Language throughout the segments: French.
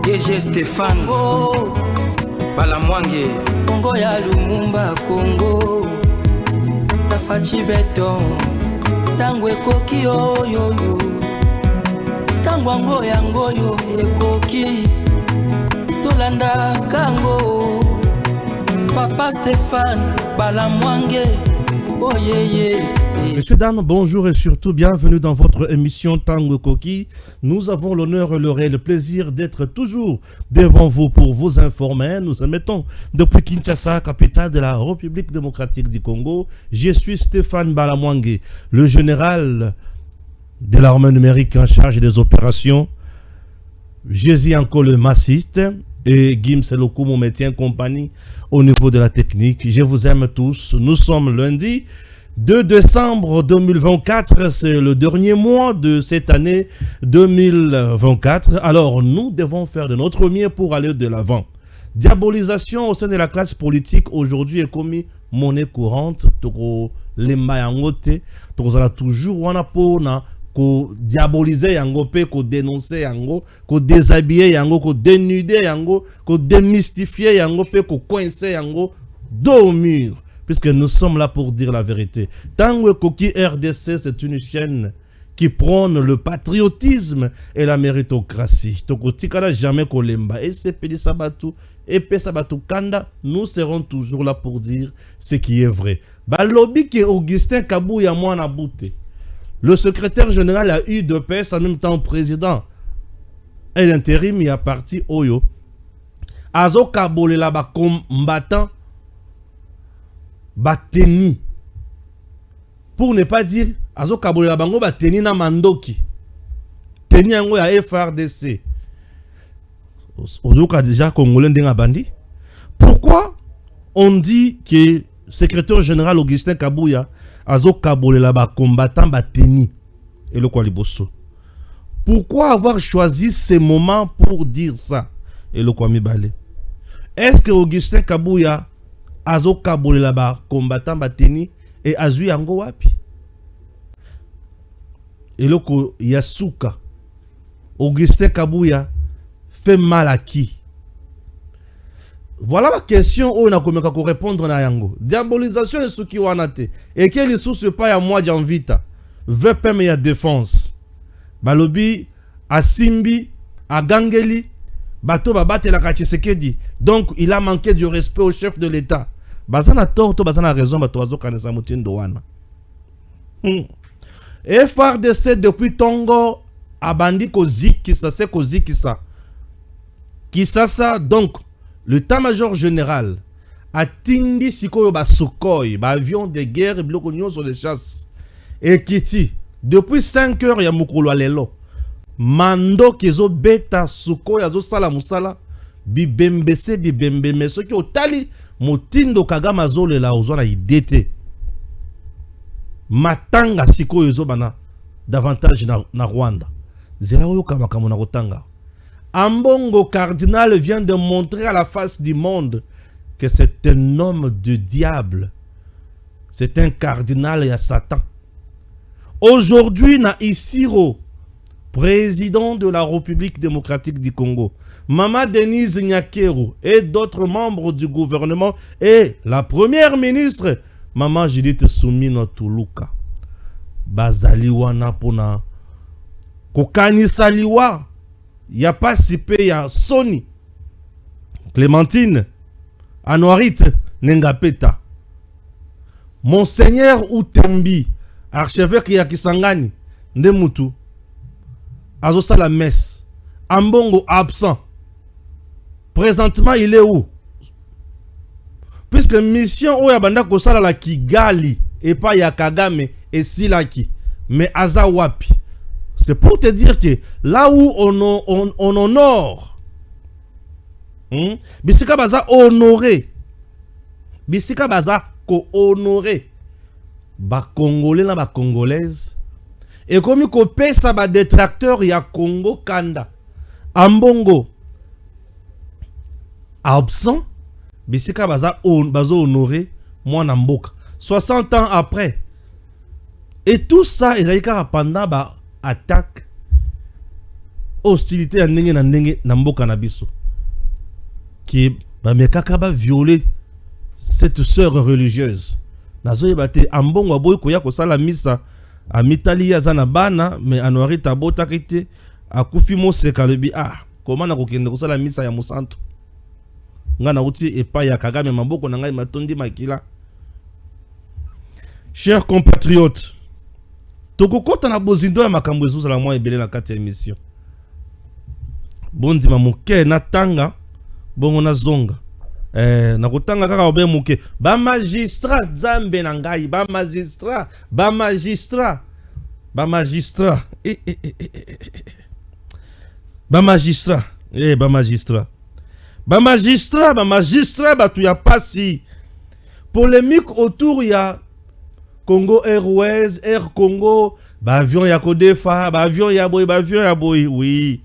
DG Stéphane Balamwange Congo ya Lumumba Congo Tafachi Beton Tango ekoki yo Tango ango yango yo ekoki Tolanda kango Papa Stéphane Balamwange Oh yeah. Messieurs, dames, bonjour et surtout bienvenue dans votre émission Tango Koki. Nous avons l'honneur, le réel plaisir d'être toujours devant vous pour vous informer. Nous émettons depuis Kinshasa, capitale de la République démocratique du Congo. Je suis Stéphane Balamwange, le général de l'armée numérique en charge des opérations. Jésus encore le massiste et Gims Selokou, mon métier en compagnie au niveau de la technique. Je vous aime tous. Nous sommes lundi 2 décembre 2024, c'est le dernier mois de cette année 2024. Alors, nous devons faire de notre mieux pour aller de l'avant. Diabolisation au sein de la classe politique aujourd'hui est commis monnaie courante. Toko lemba yangote, toko zala toujours wana pona ko diaboliser yango pe ko dénoncer yango, ko déshabiller yango, ko dénuder yango, ko démystifier yango pe ko coincer yango dos au mur. Puisque nous sommes là pour dire la vérité. Tango Koki RDC, c'est une chaîne qui prône le patriotisme et la méritocratie. Toko tikala jamais kolemba. Et c'est Pedi Sabatu, et P Sabatu Kanda, nous serons toujours là pour dire ce qui est vrai. Balobi qui est Augustin Kabouya Mwana Bouté. Le secrétaire général a eu de PS en même temps président. Et l'intérim y a parti Oyo. Azo Kabole là-bas combattant. Bateni. Pour ne pas dire Azo Kabole la bango bateni na mandoki. Teni yango ya FRDC. Ozoka déjà congolais ndenga bandi. Pourquoi on dit que secrétaire général Augustin Kabouya Azo Kabole la ba combattant bateni et le Kwaliboso. Pourquoi avoir choisi ces moments pour dire ça et le Kwamibale? Est-ce que Augustin Kabouya Azo Kabole là-bas, combattant Bateni, et Azui Yango Wapi. Et là, Yasuka, Augustin Kabouya, fait mal à qui? Voilà la question où on a comment répondre à Yango. Diabolisation est ce qui est en et quel est ce pas à moi d'envita. Veut pas meilleure défense. Balobi, à Simbi, à Gangeli, Bato Babate la Kachisekedi. Donc, il a manqué du respect au chef de l'État. Bazana tort, bazana raison, batoazo kanesa mutindo wana. FRDC depuis Tongo abandi ko zikisa, c'est ko zikisa. Kisasa donc le état-major général a tindi sikoyo ba Sukhoi, ba avion de guerre biloko nyonso de chasse. Et kiti depuis 5 heures ya mukolo lelo. Mando kezo beta Sukhoi azo sala musala bibembese bibembeme soki otali Motindo Kagama Zole la ozona idete. Matanga siko yozobana davantage na Rwanda. Zela oyo kamakamu na kotanga. Ambongo cardinal vient de montrer à la face du monde que c'est un homme de diable. C'est un cardinal et à Satan. Aujourd'hui na Isiro, président de la République démocratique du Congo, Mama Denise Nyakeru et d'autres membres du gouvernement et la première ministre, Mama Judith Soumino Tuluka. Bazaliwa napona. Kokani saliwa. Ya pas sipe ya Sony. Clémentine. Anouarit Nengapeta. Monseigneur Utembi. Archevêque ya Kisangani. Ndemutu. Azosa la messe. Ambongo absent. Présentement, il est où? Puisque mission où yabanda kosala la Kigali et pas ya Kagame et Silaki, mais Azawapi. C'est pour te dire que là où on honore, Bisika baza honoré, Bisika baza ko honoré, ba Congolais na ba Congolaise, et comme ko pesa ba détracteur ya Congo Kanda, Ambongo absent, Bisika baza honoré, moi Namboka. 60 ans après. Et tout ça, il y a pendant ba attaque hostilité ya ndenge na ndenge na mboka na biso qui ba mekaka ba violer cette sœur religieuse nazoyeba te ambongo aboyi koya kosala misa a mitali ya zana bana mais anwari tabota kite akufi moseka lebi comment na kokende kosala misa ya mosanto nga na uti epa ya Kagame maboko na ngai matondi makila. Chers compatriotes, tokokota na bozindo ya makambo ezozala mwa ebele na kati ya émission bondi mamuke na tanga bongo na zonga na kotanga kaka obe muke ba magistrat zambe na ngai ba magistrat ba magistrat ba magistrat ba magistrat ba magistrat ba magistrat ba magistrat batu ya pasi polémique autour ya Congo Airways, Air Congo, ba avion ya Kodefa, ba avion ya boy, oui.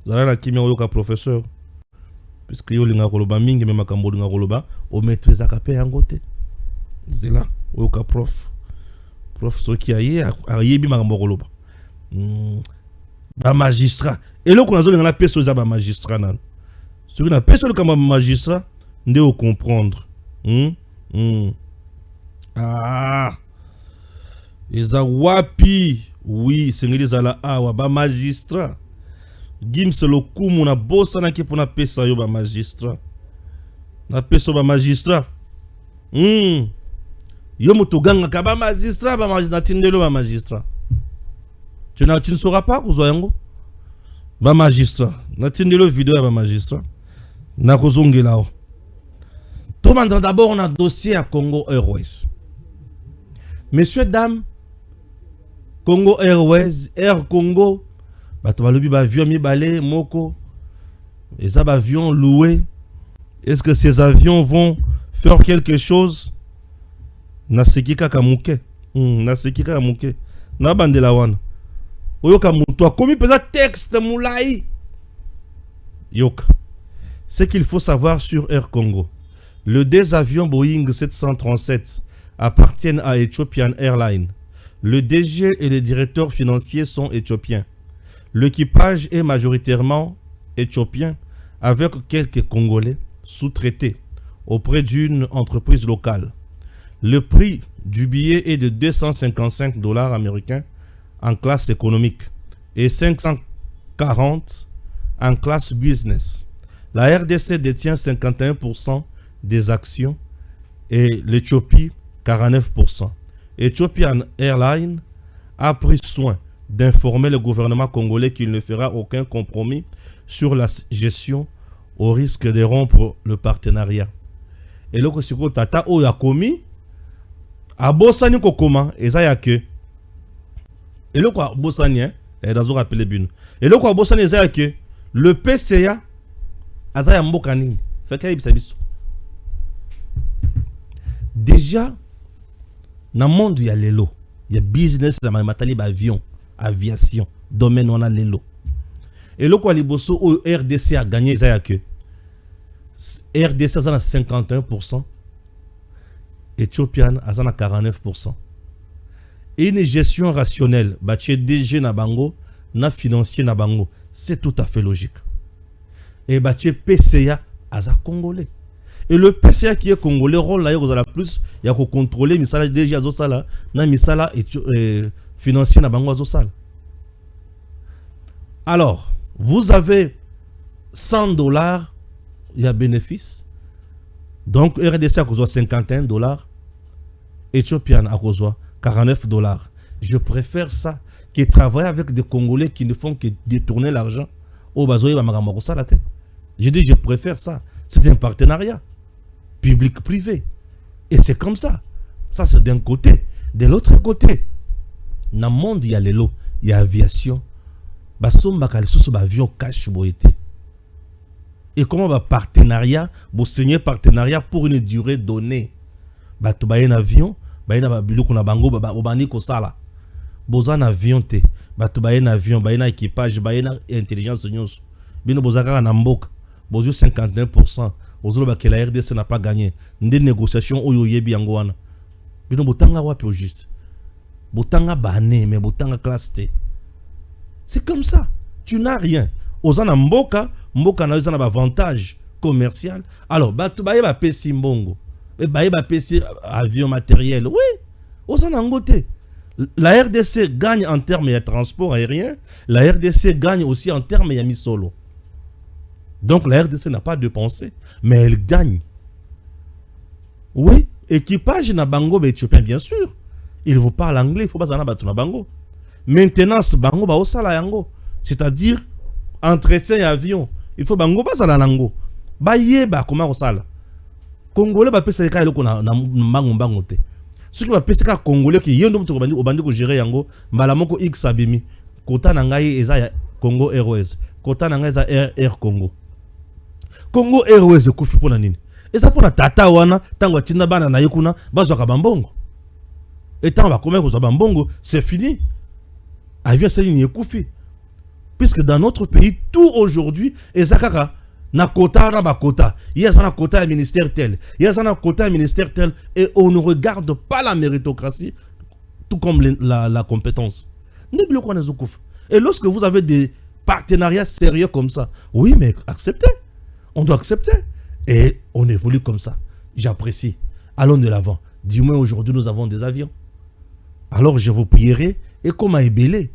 Zala na kimia oyoka professeur. Puisque yo linga koloba mingi me makambo linga koloba, o maîtrise akape yango te. Zela oyoka prof. Prof so ki ayebi makambo koloba. Ba magistrat. Et là qu'on a zoli na peso za ba magistrat nan. Ce que na peso comme magistrat, nde o comprendre. Eza wapi oui sengeli zala awa ba magistrat Gims lo kumu na bosa na kipo na pesa yo ba magistrat na peso ba magistrat yo mutuganga ka ba magistrat tindelo ba magistrat tu ne sauras pas kuzwa yango ba magistrat na tindelo video ya ba magistrat na kozongela o to manda d'abord on a dossier à Congo Airways. Messieurs dames, Congo Airways, Air Congo, bato balobi ba avion mi balé moko, et ça avions loués. Est-ce que ces avions vont faire quelque chose? Na sekika kamuke, na sekika kamuke, na bandela wana. Oyoka muto akomi pesa texte moulai. Yoka. Ce qu'il faut savoir sur Air Congo, le deux avions Boeing 737 appartiennent à Ethiopian Airlines. Le DG et les directeurs financiers sont éthiopiens. L'équipage est majoritairement éthiopien avec quelques Congolais sous-traités auprès d'une entreprise locale. Le prix du billet est de $255 américains en classe économique et 540 en classe business. La RDC détient 51% des actions et l'Éthiopie 49%. Ethiopian Airlines a pris soin d'informer le gouvernement congolais qu'il ne fera aucun compromis sur la gestion au risque de rompre le partenariat. Et là, si vous tata o ya komi, abosani kokoma, et ça y a que. Et là, quoi, abosani, et dans rappelé bin. Et là, quoi, abosani, et ça y a que. Le PCA, azaya mbokani, fait qu'il y a bisabiso. Déjà, dans le monde, il y a les lots. Il y a business, il y a avion, aviation, domaine, on a les lots. Et là, quoi, les bosso, RDC a gagné, ça y a que. RDC a 51%. Ethiopian a 49%. Et une gestion rationnelle, bâtie DG na bango, na financier na bango, c'est tout à fait logique. Et bâtie PCA a congolais. Et le PCA qui est congolais, rôle là, il y a plus, il y a qu'à contrôler, misala DG à Zosala, na misala financier na bango à Zosala. Alors, vous avez $100, il y a bénéfice. Donc, RDC a causé $51, Ethiopian a causé $49. Je préfère ça que travailler avec des Congolais qui ne font que détourner l'argent au bazoï bamagamako salate. Je dis, je préfère ça. C'est un partenariat public-privé. Et c'est comme ça. Ça, c'est d'un côté. De l'autre côté, dans le monde, il y a les lots, il y a l'aviation. Avion cash boité. Et comment va partenariat, vous signez partenariat pour une durée donnée. Tu as un avion, tu as un Bozan avion te, tu as un avion, tu as un équipage, tu as une intelligence. Bino bozaka na mboka, bozo 51%. Bozo ba que la RDC n'a pas gagné. Des négociations oyo yebi yango wana. Bino botanga wapi au juste. Botanga bané mais botanga classe T. C'est comme ça. Tu n'as rien. ozana mboka na ozana avantage commercial. Alors batu baye ba pesi mbongo. Baye ba pesi avion matériel. Oui, ozana ngote. La RDC gagne en termes de transport aérien, la RDC gagne aussi en termes de misolo. Donc la RDC n'a pas de pensée, mais elle gagne. Oui, équipage na bango éthiopien bien sûr. Il vous parle anglais, il faut pas en abattre na bango. Maintenance bango ba osala yango, c'est-à-dire entretien et avion. Il faut bango ba sala nango. Ba yeba comment osala. Congolais ba pesa ka eloko na bango te. Ce qui va passer à Congolais qui yendo mutu obandi ko gérer yango mbala moko X abimi kota na ngai eza ya Congo Airways kota na ngai eza Air Congo Congo Airways kufi pona nini eza pona tata wana tango tinda bana na yekuna bazwa ka bambongo et tant va comment ko bambongo c'est fini avion c'est ni kufi puisque dans notre pays tout aujourd'hui ezakaka na quota na ba quota il y a un quota ministère tel il y a un quota ministère tel et on ne regarde pas la méritocratie tout comme la compétence. Et lorsque vous avez des partenariats sérieux comme ça, oui mais acceptez, on doit accepter et on évolue comme ça. J'apprécie, allons de l'avant. Du moins aujourd'hui nous avons des avions, alors je vous prierai et comme à Ebélé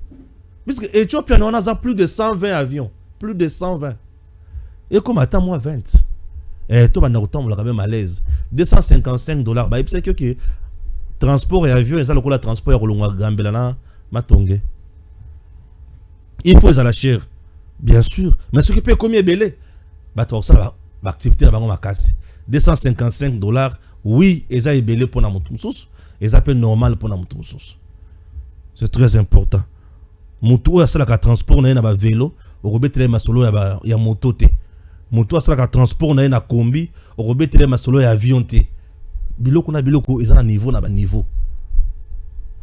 puisque Éthiopie on a plus de 120 avions, plus de 120. Et comme attends moi 20. Et toi on a autant quand même à l'aise. $255. Bah il sait que transport et avion et ça le transport et gambelana matonge. Il faut à la chair. Bien sûr, mais ce qui peut combien belé. Bah toi ça l'activité là ma casse. $255. Oui, et ça est belé pour na mutumsus, et ça peut normal pour na mutumsus. C'est très important. Mutu ça la transport na ba vélo, au rebetre ma solo ya moto te. Moto asala transport na kombi orobetele masolo ya avion te biloko na biloko ezana niveau na ba niveau.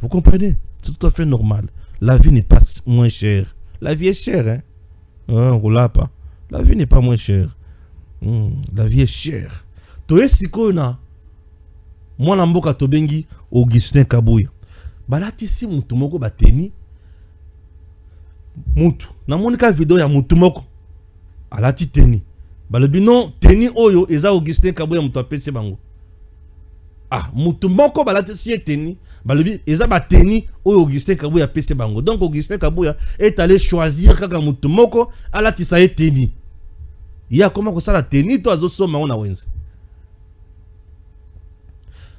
Vous comprenez? C'est tout à fait normal. La vie n'est pas moins chère. La vie est chère hein. On l'a pas. La vie n'est pas moins chère. La vie est chère. To esiko na mwana mboka tobengi Augustin Kabuya. Balati si mutu moko bateni mutu na monika video ya mutu moko alati teni balobi non teni oyo eza Augustin Kabuya mutu apesi bango. Ah mutu moko balati si teni balobi eza ba teni oyo Augustin Kabuya apesi bango. Donc Augustin Kabuya est allé choisir kaka mutu moko alati sa teni. Ya comment ko sala teni to azo soma ona wenze.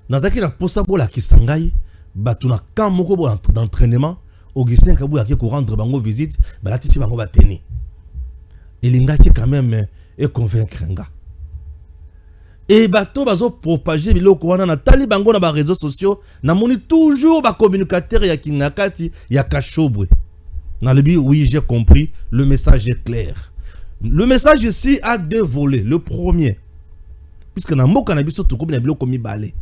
Nazaki na posa bola kisangai batuna kan moko bo d'entraînement Augustin Kabuya qui ko rendre bango visite balati si bango ba teni. Elinga qui quand même et convaincre nga. Et bato bazo propager biloko wana na tali bango na ba réseaux sociaux na moni toujours ba communicateur ya Kinakati ya Kashobwe. Na lebi oui, j'ai compris, le message est clair. Le message ici a deux volets. Le premier, puisque na mboka na biso to komi na biloko mibale.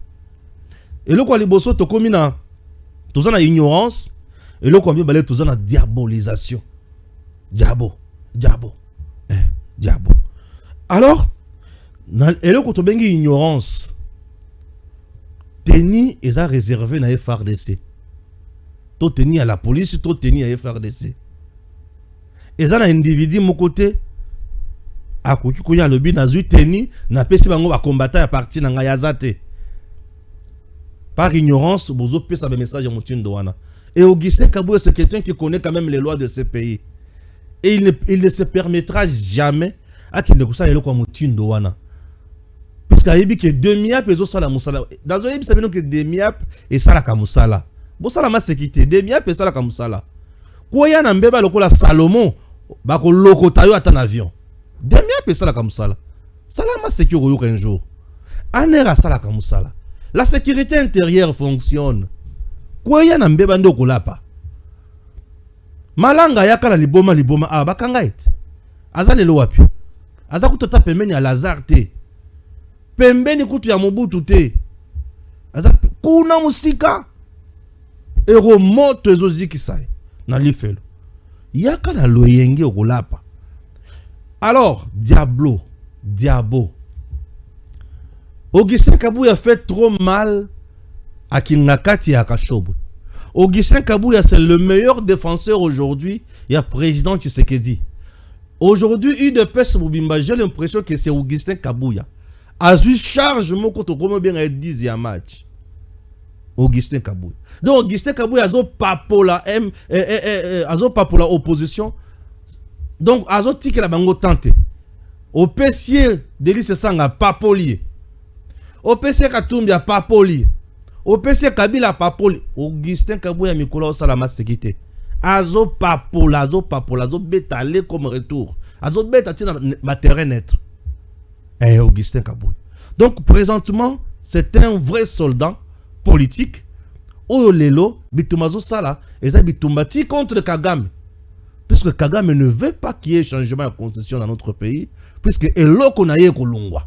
Et le kwa liboso to komi na toza na ignorance et le kwa mibale toza na diabolisation. Diabo. Alors, et le koto bengi ignorance. Teni eza réservé na FRDC. To teni à la police, to teni à FRDC. Eza na individu mon côté akoki ko ya lobi na zui teni na pesi bango ba combattant ya parti na ngayazate. Par ignorance, bozo pesa ba message ya mutindo wana. Et Augustin Kabuya c'est quelqu'un qui connaît quand même les lois de ce pays. Et il ne se permettra jamais à qu'il ne kusala eloko mutindo wana. Puisque ayebi que demi-ap ezo sala musala. Dans oyebi sabino que demi-ap et sala ka musala. Bo sala ma sécurité, demi-ap et sala ka musala. Koya na mbeba lokola Salomon ba ko lokota yo ata na avion. Demi-ap et sala ka musala. Sala ma sécurité un jour. Anera sala ka musala. La sécurité intérieure fonctionne. Koya na mbeba ndo kolapa. Malanga yakala liboma bakanga ite. Azale lo wapi. Aza kutota pembeni ya Lazare te. Pembeni kutu ya Mobutu te. Aza kuna musika. Ero moto ezozikisai na lifelo. Yakala lo yenge okolapa. Alors, Diabo. Augustin Kabuya fait trop mal à Kinakati et à Kashobwe. Augustin Kabuya, c'est le meilleur défenseur aujourd'hui. Il y a président Tshisekedi. Aujourd'hui, UDPS Mobimba, j'ai l'impression que c'est Augustin Kabouya. Azu charge mon compte comme bien à 10 match. Augustin Kabouya. Donc Augustin Kabouya azo papola azo papola opposition. Donc azo tike la bango tante. Au PC Délice Sanga papoli. Au PC Katumbi a papoli. Au PC Kabila papoli. Augustin Kabouya Mikola Salama sécurité. Azo papola, azo bétalé comme retour. Azo beta tina ma terrain net. Augustin Kabouya. Donc présentement, c'est un vrai soldat politique. Oyo lelo bitumazo sala eza bitumbati contre Kagame. Puisque Kagame ne veut pas qu'il y ait changement de constitution dans notre pays, puisque eloko na ye kolongwa.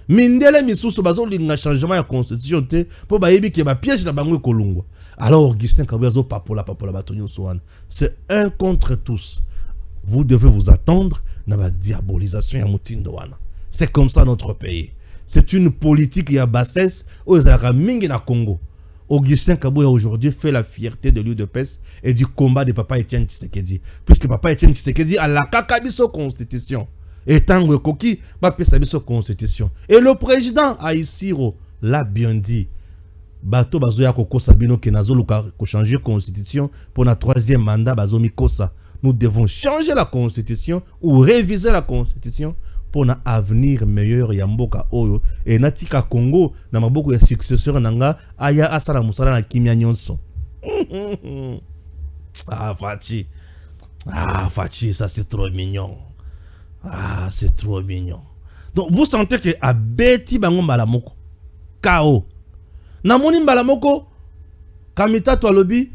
Mindele misusu bazo linga changement de constitution te po ba yebi ke ba piège na bango kolongwa. Alors Augustin Kabouya zo papola batonyo soane. C'est un contre tous. Vous devez vous attendre na ba diabolisation ya mutindo wana. C'est comme ça notre pays. C'est une politique ya bassesse aux mingi na Congo. Augustin Kabouya aujourd'hui fait la fierté de l'UDPS et du combat de Papa Etienne Tshisekedi. Puisque Papa Etienne Tshisekedi a la kakabiso constitution. Et tango koki ba pesa biso constitution. Et le président Aïssiro l'a bien dit. Bato bazoya koko sabino kenazo luka ko changer constitution pour na troisième mandat bazo mikosa. Nous devons changer la constitution ou réviser la constitution pour un avenir meilleur ya mboka oyo et natika Congo na maboko ya successeur nanga aya asala musala na kimia nyonso. Fachi, ça c'est trop mignon. C'est trop mignon. Donc vous sentez que abeti bango mbalamoko KO. Na moni mbalamoko kamita to alobi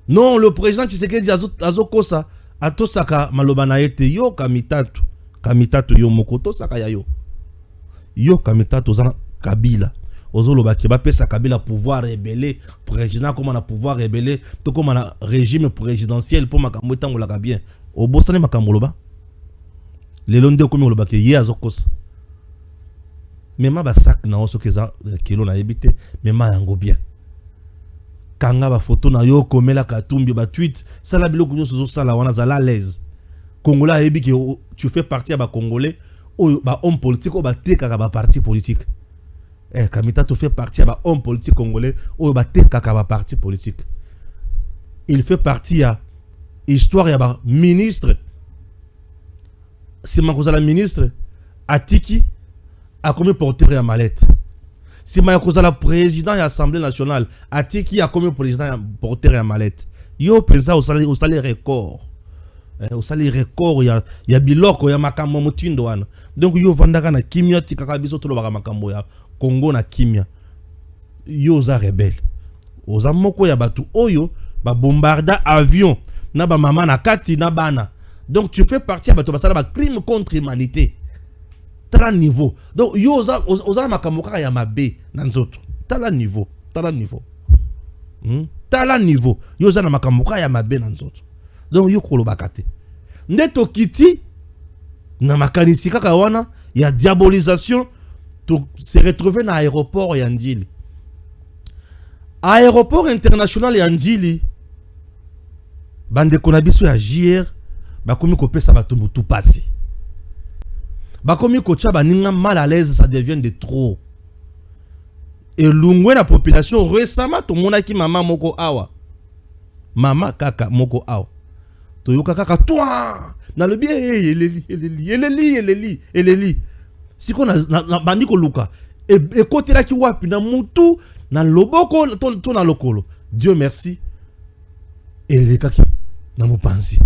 non le président Tshisekedi azokosa atosaka maloba na ete yo Kamitatu yo mokoto saka ya yo. Yo Kamitatu zana Kabila. Ozolo ba keba pesa Kabila pouvoir rebeller président comme on a pouvoir rebeller to comme on a régime présidentiel pour makambo tango la bien. Obosane makambo loba. Le londe comme loba ke ye azokosa. Mema ba sak na oso keza kilo na ebite mema yango bien. Kanga ba photo na yo komela katumbi ba tweet sala biloko nyoso sala wana za la l'aise. Congolais ebi que tu fais partie à ba Congolais ou ba homme politique ou ba teka ba parti politique. Kamita tu fais partie à ba homme politique congolais ou ba teka ba parti politique. Il fait partie à histoire ya ba ministre. Si ma la ministre Atiki a commis porteur ya mallette. Si ma la président de l'Assemblée nationale Atiki a commis président porteur ya mallette. Yo pensa au salaire record. Au salaire record ya biloko ya makambo mutindo wana. Donc yo vandaka na kimia tikaka biso to lobaka makambo ya Congo na kimia. Yo za rebelle. Oza moko ya batu oyo ba bombarda avion na ba mama na kati na bana. Donc tu fais partie à batu basala ba crime contre l'humanité. Tala niveau. Donc yo oza makambo kaka ya mabe na nzoto. Tala niveau. Tala niveau. Yo za na makambo kaka ya mabe na nzoto. Donc yo kolobaka te. Ndeto kiti na makanisi kaka wana ya diabolisation to se retrouver na aéroport ya Njili. Aéroport international ya Njili bande konabiso ya JR bakomi kopesa batumbu tout passé. Bakomi kocha baninga mal à l'aise, ça devient de trop. Et lungwe la population récemment to monaki mama moko awa. Mama kaka moko awa. Toyoka kaka toi na le bien eleli siko na bandiko luka e côté là ki wapi na mutu na loboko to na lokolo. Dieu merci eleli kaki na mopanzi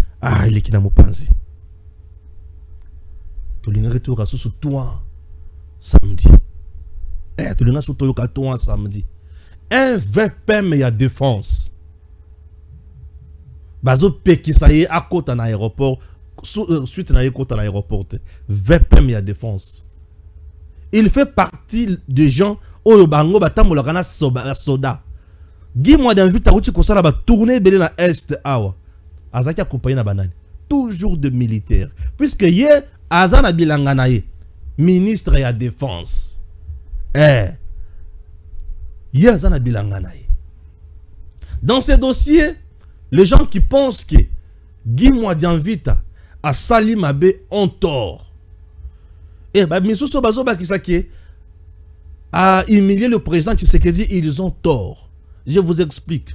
eleki na mopanzi tolinga to ka susu toi samedi tolinga so toyoka toi samedi un VPM ya défense bazo pekisa ye akota na aéroport suite na ye kota na aéroport VPM ya défense. Il fait partie des gens oyo bango batambola kana soda. Dis-moi d'invite à ko sala ba tourner belé na est awa. Azaki accompagné na banani. Toujours de militaires puisque ye azana bilanga na ye ministre ya défense. Ye azana bilanga na ye. Dans ces dossiers, les gens qui pensent que Guy Mwadianvita à Salimabe ont tort. Et bah Misuso Bazo Bakisaki a humilié le président Tshisekedi, ils ont tort. Je vous explique.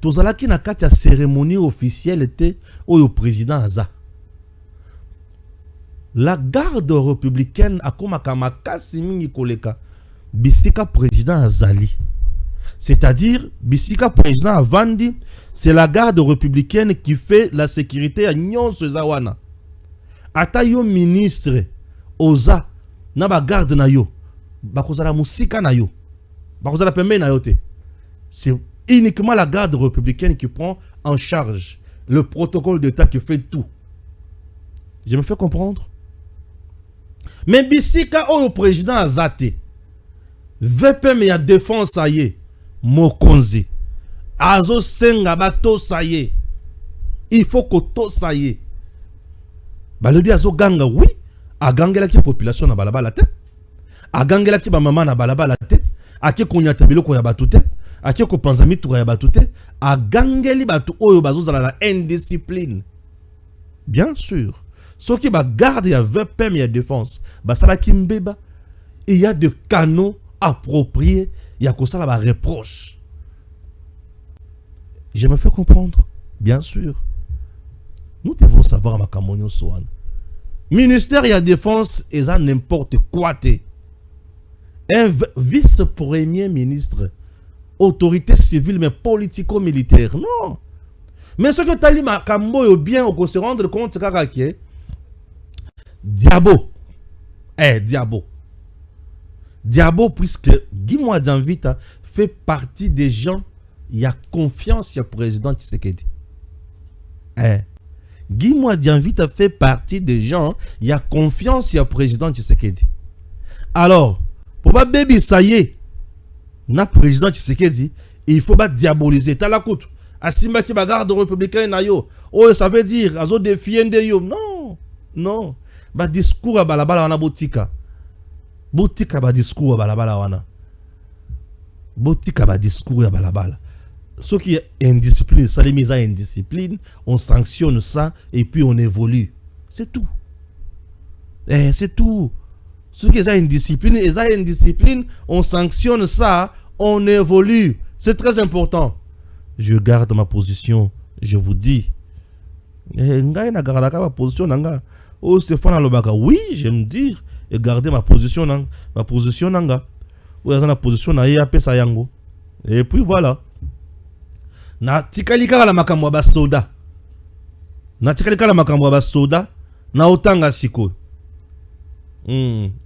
Tozalaki na kati ya cérémonie officielle était au président Aza. La garde républicaine a komaka kasi mingi koleka bisika président Azali. C'est-à-dire bisika président Avandi, c'est la garde républicaine qui fait la sécurité à nyonso zawana. Ata yo ministre oza na ba garde na yo bakozala musika na yo bakozala pembe na yo te. C'est uniquement la garde républicaine qui prend en charge le protocole d'État qui fait tout. Je me fais comprendre? Mais bisika o président Azate VPM ya défense aye Mokonzi azo senga bato saye, il faut que to saye balobi azo ganga, oui agangela ki population na balabala te, agangela ki ba mama na balabala te, ake konyata biloko ya batu te, ake ko panza mitura ya batu te, agangeli batu oyo bazozala na indiscipline. Bien sûr, ceux qui ba garde ya VPM ya défense basala ki mbeba, il y a des canaux appropriés, il y a que ça là reproche. Je me fais comprendre, bien sûr. Nous devons savoir ma camonio soan. Ministère de la Défense et ça n'importe quoi. Un vice-premier ministre, autorité civile mais politico-militaire, non. Mais ce que tu as dit, ma camonio bien, on peut se rendre compte, c'est que Diabo, Diabo, puisque Guy Mwadjanvita fait partie des gens, il y a confiance, il y a président Tshisekedi. Guy Mwadjanvita fait partie des gens, il y a confiance, il y a président Tshisekedi. Alors, pour pas baby, ça y est, na président Tshisekedi, il faut pas diaboliser. T'as la coute. Asimba qui bagarre de républicain na yo. Oh, ça veut dire, azo défier de yo. Non, non. Ba discours à balabala wana botika. Botika ba discours à balabala wana. Botika ba discours à balabala. Ce qui est indiscipline, ça les mises à indiscipline, on sanctionne ça et puis on évolue. C'est tout. C'est tout. Ce qui est indiscipline, on sanctionne ça, on évolue. C'est très important. Je garde ma position, je vous dis. Oh, Stéphane Alobaka, oui, j'aime dire et garder ma position. Ma position nanga. Ma position na EAP Sayango. Et puis voilà. Na tikalika la makambo ba soda. Na tikalika la makambo ba soda. Na otanga siko.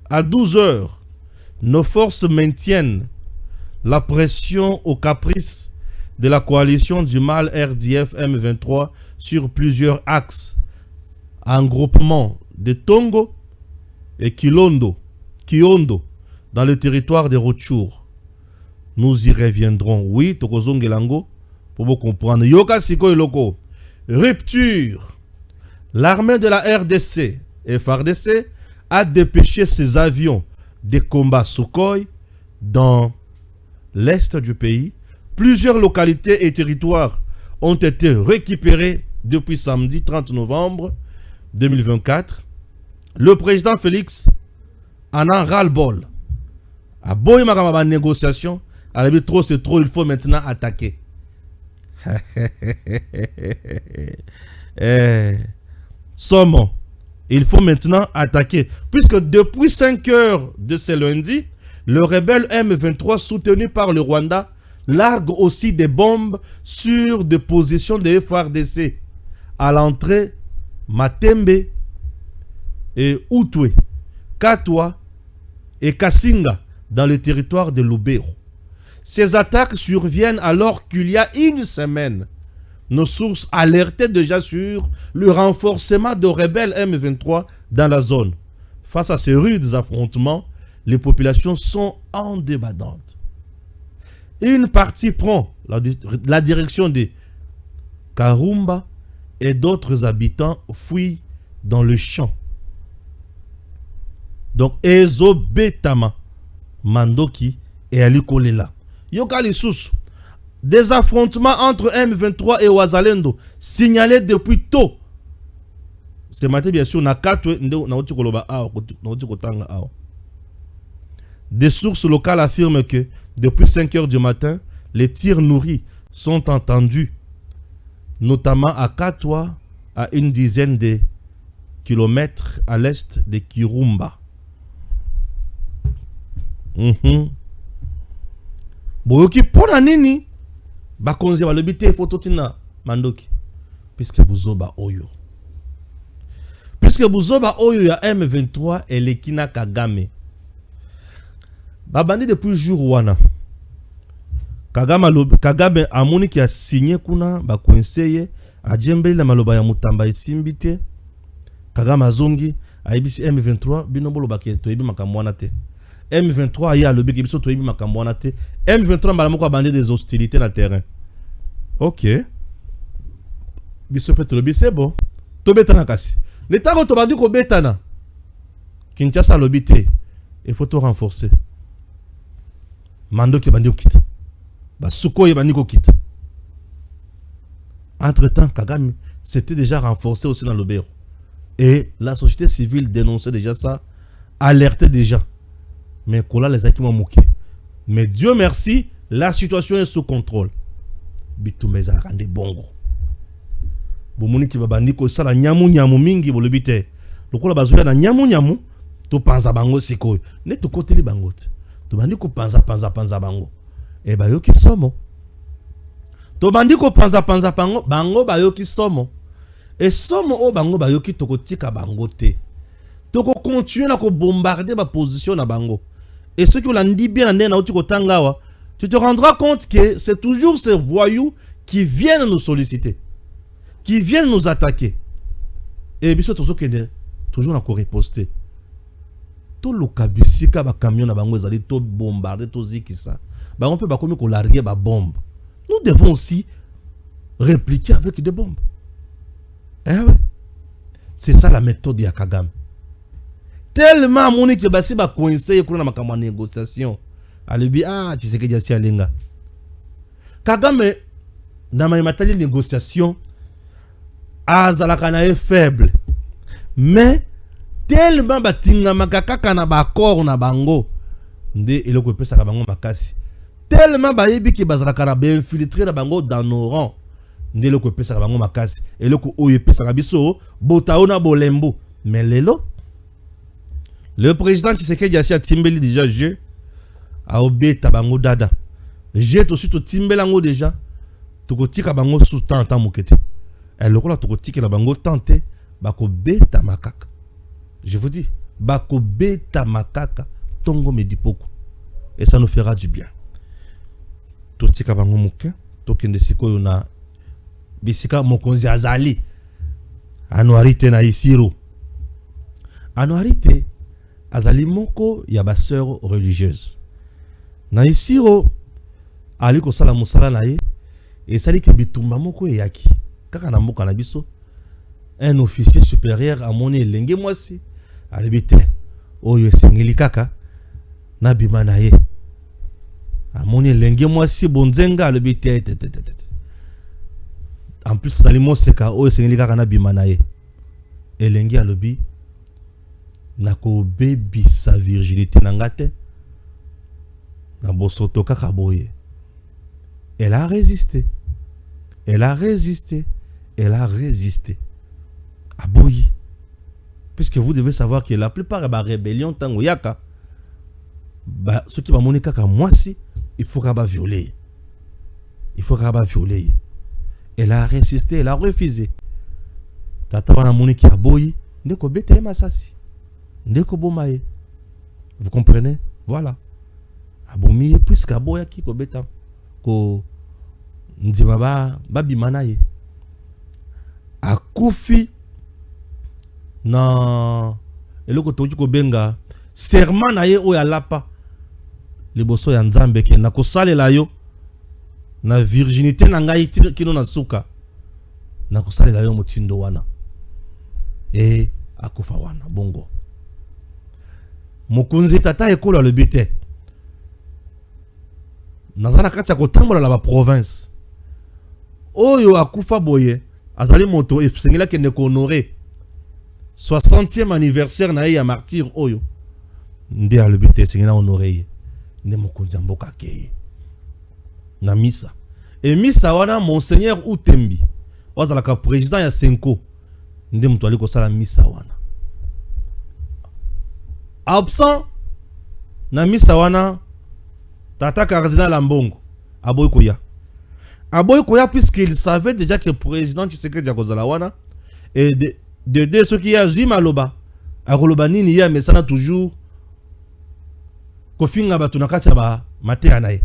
À 12 heures, nos forces maintiennent la pression au caprice de la coalition du mal RDF M23 sur plusieurs axes. En groupement de Tongo et Kiondo dans le territoire de Rutshuru. Nous y reviendrons. Oui, Tokozongelango, pour vous comprendre. Yoka Siko Loko. Rupture. L'armée de la RDC et FARDC a dépêché ses avions de combat Sukhoi dans l'est du pays. Plusieurs localités et territoires ont été récupérés depuis samedi 30 novembre 2024. Le président Félix en a ras-le-bol. A beau ma négociation, à la trop c'est trop, il faut maintenant attaquer. Somme, il faut maintenant attaquer. Puisque depuis 5 heures de ce lundi, le rebelle M23 soutenu par le Rwanda largue aussi des bombes sur des positions de FARDC à l'entrée Matembe et Outwe, Katwa et Kasinga dans le territoire de Lubero. Ces attaques surviennent alors qu'il y a une semaine. Nos sources alertaient déjà sur le renforcement de rebelles M23 dans la zone. Face à ces rudes affrontements, les populations sont en débandade. Une partie prend la direction de Karumba et d'autres habitants fuient dans le champ. Donc, Ezo Betama, Mandoki et Ali Kolela. Yokali Sous, des affrontements entre M23 et Ouazalendo signalés depuis tôt ce matin, bien sûr, des sources locales affirment que depuis 5 heures du matin, les tirs nourris sont entendus, notamment à Katwa, à une dizaine de kilomètres à l'est de Kirumba. Boyoki pona nini bakonzi balobite photo tina mandoki puisque buzoba oyo ya M23 et lekina Kagame babandi depuis jour wana Kagame amoni qui a signé kuna bakoenseye ajembeli na maloba ya mutamba isimbite Kagame azongi aibisi M23 binombolo baketo ebi makamwana te M23 aya lobi ki biso to ebi makamwana te M23 mbala moko abandi des hostilités na terrain. OK. Biso peut lobi c'est bon. To betana kasi. L'état ko to bandi ko betana. Kinshasa lobi te. Il faut to renforcer. Mando ki bandi ko kita. Ba Sukoye bandi ko kita. Entre-temps, Kagame s'était déjà renforcé aussi dans l'Obéro. Et la société civile dénonçait déjà ça, alertait déjà. Mais Kola les a qui m'ont moqué. Mais Dieu merci, la situation est sous contrôle. Bitumeza rende bongo. Bomoni ki babandi ko sala nyamu mingi bolobite. Lokola bazuya na nyamu to panza bango sikoyo. Ne to koteli bango. To bandi ko panza bango. E ba yo ki somo. To bandi ko panza bango ba yo ki somo. Et somo o bango ba yo ki to kotika bango te. To ko continuer na ko bombarder ba position na bango. Et ceux qui l'ont dit bien, tu te rendras compte que c'est toujours ces voyous qui viennent nous solliciter, qui viennent nous attaquer. Et bien sûr, toujours on a riposté. Tout le kabisika ba camion na bango ezali to bombarder to zikisa. Ba on peut ba comme ko larguer ba bombe. Nous devons aussi répliquer avec des bombes. Eh ouais. C'est ça la méthode de Kagame. Tellement moni que basi ba coincé kuna makama négociation. Alibi tu sais que dia lenga. Kagame na matali négociation azalaka na faible. Mais tellement batinga makaka na ba accord na bango nde eloko pesa ka bango makasi. Tellement bayebi ki bazalaka na ba infiltrer na bango dans nos rangs. Nde eloko pesa ka bango makasi. Eloko oyo pesa ka biso botaona bolembo. Mais lelo le président Tshisekedi a timbeli déjà je a obeta bango dada. Je to suite timbela ngo déjà to kotika bango sous tant mokete. Et le rôle to kotika la bango tante bako beta makaka. Je vous dis bako beta makaka tongo medipoko. Et ça nous fera du bien. To tika bango moke to kende sikoyo na bisika mokonzi azali. Anuarite na isiro. Anuarite azali moko ya ba sœur religieuse. Na isiro ali ko sala musala na ye et sali ke bitumba moko yaki. Kaka na mboka na biso un officier supérieur a moni elenge mwasi ali bite oyo esengeli kaka na bima na ye. Amoni elenge mwasi bonzenga ali bite en plus sali moseka oyo esengeli kaka na bima na ye. Elenge alobi nako baby sa virginité nangate na bosoto kaka boye. Elle a résisté. Elle a résisté. Elle a résisté. À boye. Puisque vous devez savoir que la plupart de la rébellion tango yaka ceux qui va moni kaka moi si il faut qu'elle va violer. Il faut qu'elle va violer. Elle a résisté, elle a refusé. Tata wana moni ki aboyi ndeko bete masasi. Ndeko bomaye. Vous comprenez? Voilà. Abomi puisque aboya ki ko beta ko ndima ba bimana ye. Akufi na eloko toki ko benga serment na ye o ya lapa liboso ya nzambe ke na kosalela yo na virginité na ngai kino na suka na kosalela yo motindo wana e akufa wana bongo mokonzi tata ekola le bite nazana kati ya kotambola la ba province oyo akufa boye azali moto esengela kende ko honorer 60e anniversaire na ya martyr oyo nde alobi te sengena honoré nde mokonzi ya mboka akeye na misa et misa wana monseigneur Utembi wazalaka président ya Senko nde mutu ali kosala misa wana absent na misa wana tata cardinal Ambongo aboy koya puisqu'il savait déjà que le président Tshisekedi akozala wana et de ce qui a zui maloba akoloba nini ya mesana toujours kofinga batu na kati ya ba mateya na ye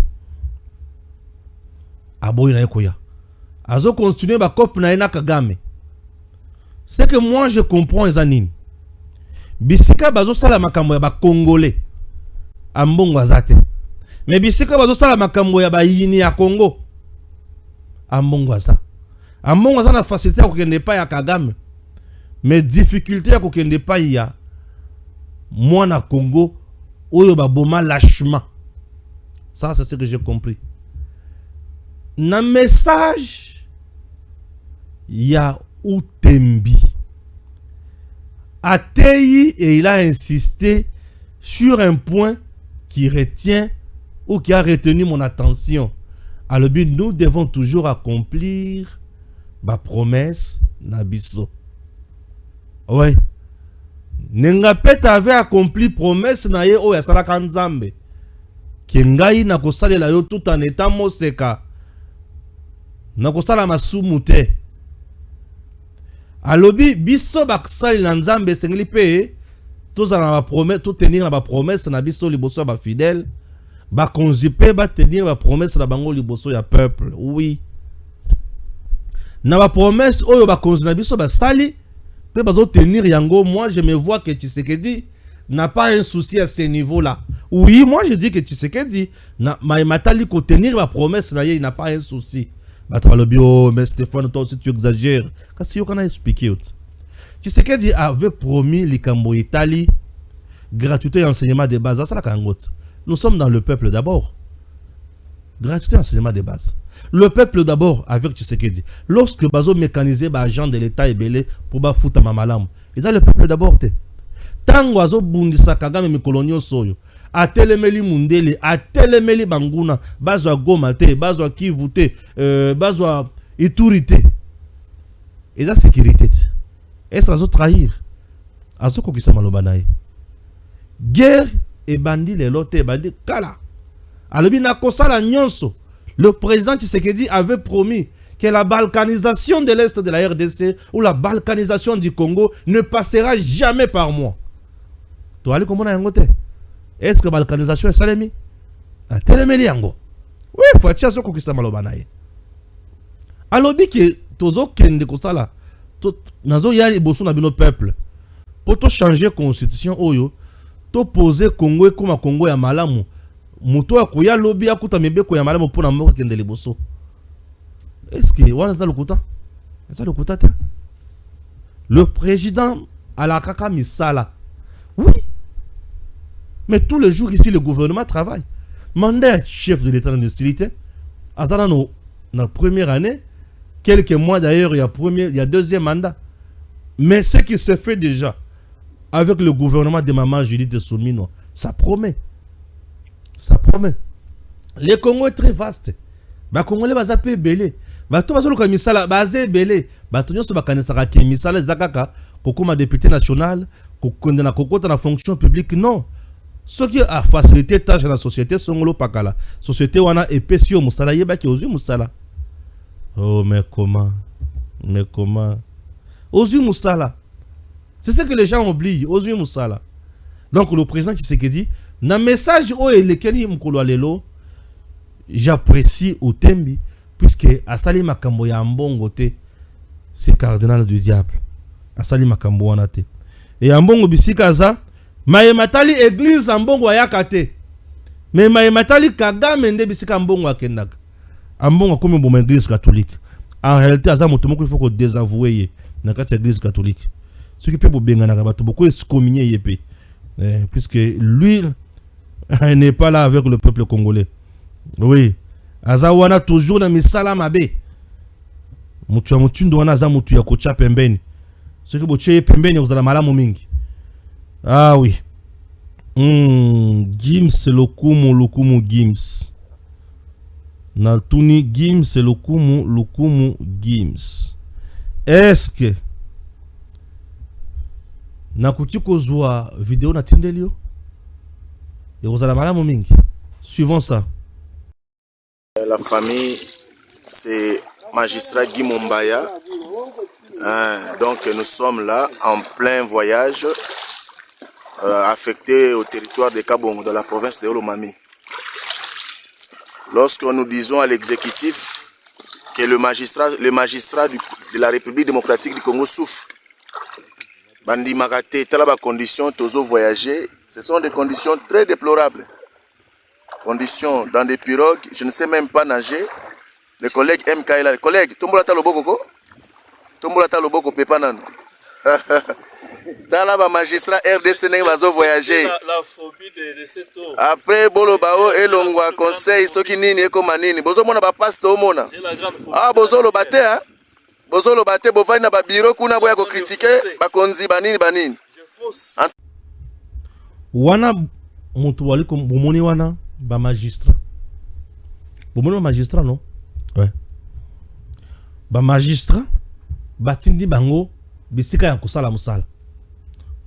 aboy na ye koya azo continuer ba cop na ye na Kagame. C'est que moi je comprends les anines bisika bazo sala makambo ya ba congolais Ambongo azate mais bisika bazo sala makambo ya ba yini ya Congo Ambongo aza na facilité ya kokende pa ya Kagame mais difficulté ya kokende pa ya mwana Congo oyo ba boma lâchement. Ça c'est ce que j'ai compris. Na message ya Utembi Atei, et il a insisté sur un point qui retient ou qui a retenu mon attention. À le but, nous devons toujours accomplir ma promesse Nabiso. Ouais. Nengapet avait accompli promesse na ye o ya salaka nzambe. Kengai na kosale la yo tout en étant moseka. Na kosala masumu te. Alobi biso baksali na nzambe sengeli pe tozala na promesse to tenir na ba promesse na biso liboso ba fidèle ba konzipe ba tenir ba promesse na bango liboso ya peuple. Oui. Na ba promesse oyo ba konzi na biso ba sali pe bazo tenir yango. Moi je me vois que Tshisekedi n'a pas un souci à ce niveau-là. Oui, moi je dis que Tshisekedi na matali ko tenir ba promesse na ye, il n'a pas un souci. Oh, mais Stéphane, toi aussi tu exagères. Qu'est-ce que tu as expliqué? Tshisekedi avait promis l'Ikambo Italie, gratuité et enseignement de base. Nous sommes dans le peuple d'abord. Gratuité et enseignement de base. Le peuple d'abord avec Tshisekedi. Lorsque Bazo mécanisé les agents de l'État et belé pour bafouta mamalam, ils ont le peuple d'abord. Tango Azo Bundisa Kagame Mikolonio Soyo. Atelemeli Mundele, Atelemeli Banguna, Bazwa Gomate, Bazwa Kivute, Bazwa Iturite. Et la sécurité. Est-ce qu'ils ont trahir? Azo Kokisa Malobanaye. Guerre et bandit les lotés, bandit Kala. Alobina Kosala Nyonso. Le président Tshisekedi avait promis que la balkanisation de l'Est de la RDC ou la balkanisation du Congo ne passera jamais par moi. Tu vas aller comment on a un côté? Est-ce que la balkanisation est salemi? Telemeli yango. Oui, il faut attirer ce qu'on a malobanaye. Alors, que tozo kende kosala, nazo yari bosso na bino peuple. Pour to changer constitution oyo, to poser Congo comme Congo ya malamu. Muto akoya lobby akuta mebeko ya malamu pour na moko kende liboso. Est-ce que wana za lokuta? Ça lokuta te. Le président à la kaka misala. Oui. Mais tous les jours ici, le gouvernement travaille. Mandat chef de l'État d'hostilité. Azana dans la première année, quelques mois d'ailleurs, il y a deuxième mandat. Mais ce qui se fait déjà avec le gouvernement de Maman Judith Soumino, ça promet. Ça promet. Le Congo est très vaste. Les Congolais vont zapper belé. Bato bazoluka misala bazé belé. Bato nyonso bakanisaka ke misala zakaka kokoma député national, kokonde na kokota na fonction publique. Non. Ce qui a facilité tâche dans la société, Songolo Pakala. Société wana epesio musala yeba ki ozu musala. Oh mais comment? Mais comment? Ozu musala. C'est ce que les gens oublient, ozu musala. Donc le président Tshisekedi, na message o elekeli mukolo lelo, j'apprécie Utembi puisque asali makambo ya Ambongo te, c'est cardinal du diable. Asali makambo wana te. Et Ambongo bisika za Mayematali église Ambongo ayakate. Mais Mayematali Kagame nde bisika Ambongo akendaka. Ambongo comme bon église catholique. En réalité aza moto moko il faut ko désavouer na kati église catholique. Ce qui peut bobenga na bato beaucoup excommunier yepé. Puisque lui n'est pas là avec le peuple congolais. Oui. Aza wana toujours na misala mabe. Mutu ya mutundo wana aza mutu ya kocha pembeni. Ce que boche pembeni vous allez malamu mingi. Ah oui. Gims lokumu Gims. Natuni Gims lokumu Gims. Est-ce que nakuki kozwa vidéo na tindelio? Et vous allez malamu mingi. Suivons ça. La famille, c'est magistrat Guy Mombaya. Donc nous sommes là en plein voyage affecté au territoire de Kabongo, dans la province de Olomami. Lorsque nous disons à l'exécutif que le magistrat de la République démocratique du Congo souffre, Bandi Makate, Talaba conditions, Tozo voyager, ce sont des conditions très déplorables. Conditions dans des pirogues, je ne sais même pas nager. Le collègue MK est là. Le collègue, Tombolata Loboko, Tombolata Loboko, Pepanan. Talaba magistrat RDC va voyager. La phobie de cette eau. Après Bolobao et Longwa conseil, ce qui nini et comme nini. Bozo mona ba passe au mona. Ah, bozo lo bate, hein. Bozo lo bate, bovai na ba bureau kuna boya ko critiquer, ba konzi banini banini. Wana mutu wali ko bomoni wana ba magistrat. Bomoni ba magistrat non? Ouais. Ba magistrat batindi bango bisika ya kusala musala.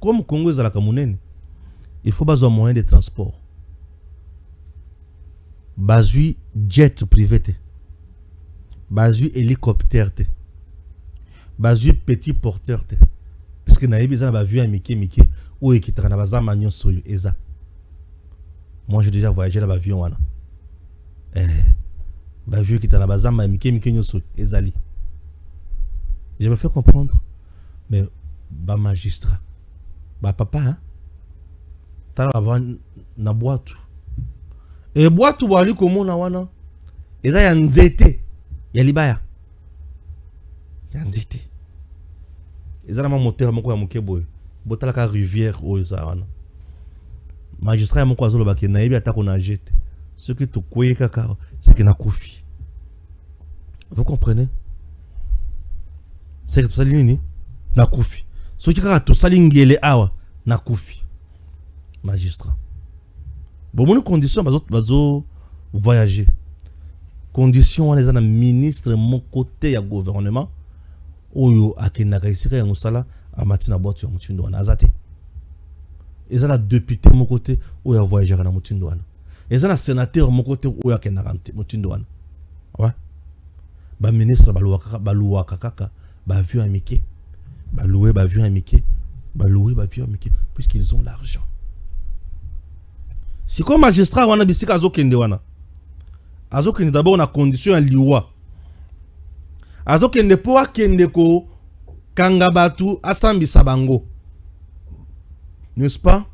Comme Congo ezalaka munene, il faut bazo moyen de transport. Bazui jet privé te. Bazui hélicoptère te. Bazui petit porteur te. Puisque na yebi za ba vu à Miki ou ekitaka na bazama nyonso yo eza. Moi j'ai déjà voyagé dans l'avion wana. Ba vu ekitaka na bazama Miki nyonso ezali. Je me fais comprendre. Mais ba magistrat ba papa hein tala avant na boîte et boîte wali komona wana eza ya nzete ya libaya ya nzete eza na moteur moko ya mokebo botala ka rivière o eza wana magistrat ya moko azolo ba ke na yebi atako na jete ce que tu koye kaka c'est que na kofi. Vous comprenez? C'est que tout ça nini na kofi. Ce qui a tout ça l'ingélé awa na koufi magistrat. Bon mon condition bazo voyager. Condition les ana ministre mon côté ya gouvernement oyo akenaka isika ya musala amati na boîte ya mutindo wana azate. Ezana député mon côté oyo voyager na mutindo wana. Ezana sénateur mon côté oyo akenaka mutindo wana. Ouais. Ba ministre baluwa kaka ba vu amike. Bah louer bah vieux amitié, puisqu'ils ont l'argent. Si comme magistrat wana bisika azokende wana azokende d'abord na condition ya liwa azokende po akende ko kanga batu asambisa bango, n'est-ce pas?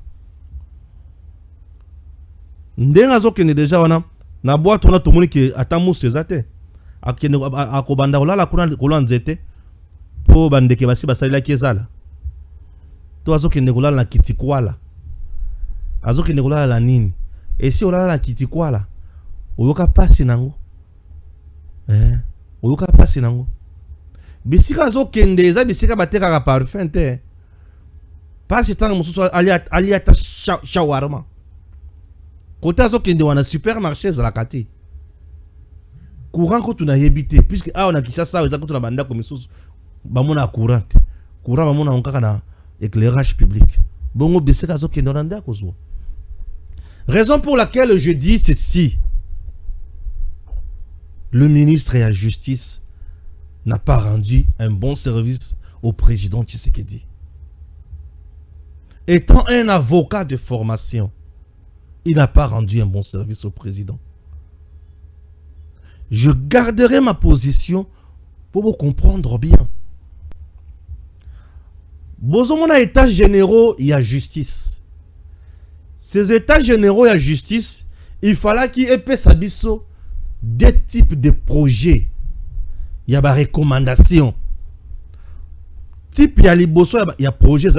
Ndenga azokende déjà wana na boîte wana tomoni ke atamusu ezate akende akobanda kolala kuna nzete po bandeke basi basalila kezala to azokende kolala na kitikwala azokende kolala la nini esi olala na kitikwala oyoka pasi nango oyoka pasi nango bisika azokende eza bisika batekaka parfum te pasi tanga mususu ali ata shawarma kote azokende wana supermarché ezalaka te courant ko tuna yebite puisque awa na Kinshasa eza ko tuna banda ko misusu bamona courant bamona onkaka na éclairage public bongo bisika azokende wana kozwa. Raison pour laquelle je dis ceci: le ministre de la Justice n'a pas rendu un bon service au président Tshisekedi. Étant un avocat de formation, il n'a pas rendu un bon service au président. Je garderai ma position pour vous comprendre bien. Bozomona états généraux, il y a justice. Ces états généraux, il y a justice. Il fallait qu'il y ait des types de projets. Il y a des recommandations. Type, il y a les bosso, il y a projet,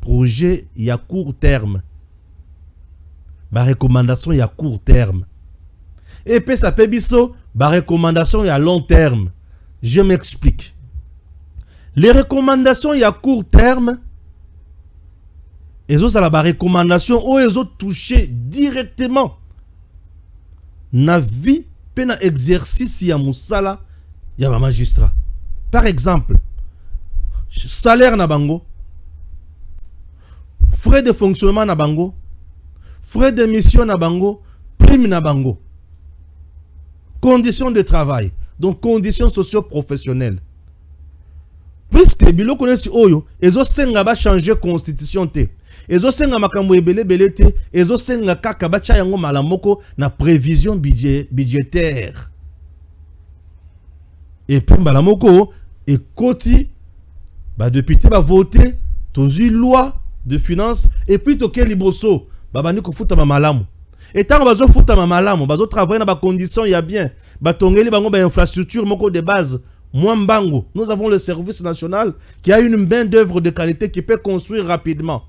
projet, il y a court terme. Des recommandations, il y a court terme. Et puis ça peut biso, des recommandations, il y a long terme. Je m'explique. Les recommandations il y a court terme. Et ça la recommandation où ils ont touché directement na vie pe na exercice ya musala ya ba magistrat. Par exemple, salaire na bango, frais de fonctionnement na bango, frais de mission na bango, prime na bango, conditions de travail, donc conditions socio-professionnelles. Puisque bilo connaît oyo, ils ont senga ba changer constitution te. Ils ont senga makambo ebele te, ils ont senga kaka ba cha yango malamoko na prévision budgétaire. Et puis malamoko et koti ba député va voter tozi loi de finances et puis toke liboso ba bani ko futa malamu. Et tant bazo futa malamu, bazo travailler na ba conditions ya bien, ba tongeli bango ba infrastructure moko de base. Mwambango, nous avons le service national qui a une main d'œuvre de qualité qui peut construire rapidement.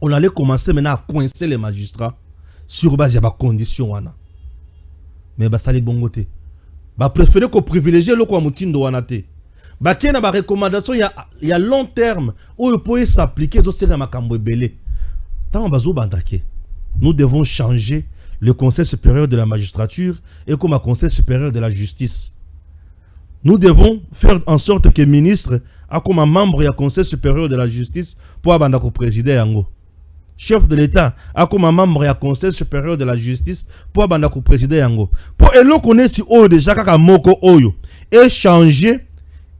On allait commencer maintenant à coincer les magistrats sur base de conditions. Mais ça les bongoté. Préférer qu'on privilégie le quoi moutindo wanate. Qu'il y a des recommandations, il y a long terme où il peut s'appliquer au sein de makambo belé. Nous devons changer le Conseil supérieur de la magistrature et comme un Conseil supérieur de la justice. Nous devons faire en sorte que le ministre a comme un membre du Conseil supérieur de la justice pour présider yango. Chef de l'État a comme un membre du Conseil supérieur de la justice pour présider yango. Pour elo connaître si oyo déjà kaka moko oyo et changer